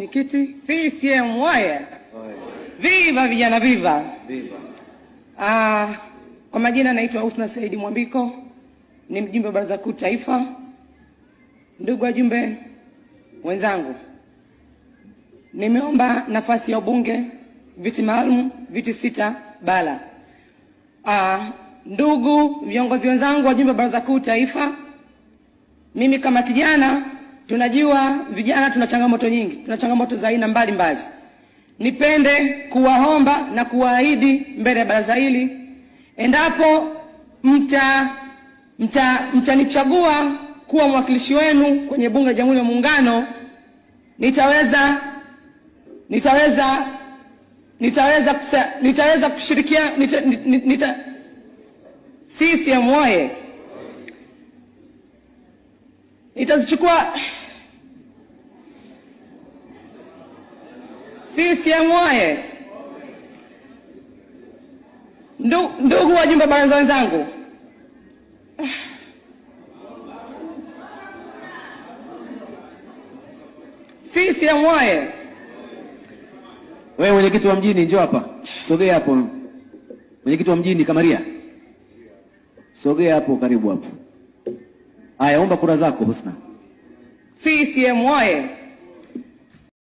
Mwenyekiti, CCM oye! Viva vijana, viva! Viva! Kwa majina naitwa Husna Saidi Mwambiko, ni mjumbe wa Baraza Kuu Taifa. Ndugu wajumbe wenzangu, nimeomba nafasi ya ubunge viti maalum, viti 6 Bara. Ndugu viongozi wenzangu, wajumbe wa Baraza Kuu Taifa, mimi kama kijana, tunajua vijana tuna changamoto nyingi, tuna changamoto za aina mbalimbali. Nipende kuwaomba na kuwaahidi mbele ya baraza hili, endapo mtanichagua kuwa mwakilishi wenu kwenye Bunge la Jamhuri ya Muungano, nitaweza kushirikiana CCM oye! Nitazichukua CCM oye! Ndugu wajumbe baraza wenzangu, CCM oye! Wewe mwenyekiti wa mjini njoo hapa. Sogea hapo. Mwenyekiti wa mjini Kamaria. Sogea hapo, karibu hapo. Haya, omba kura zako Husna. CCM oye!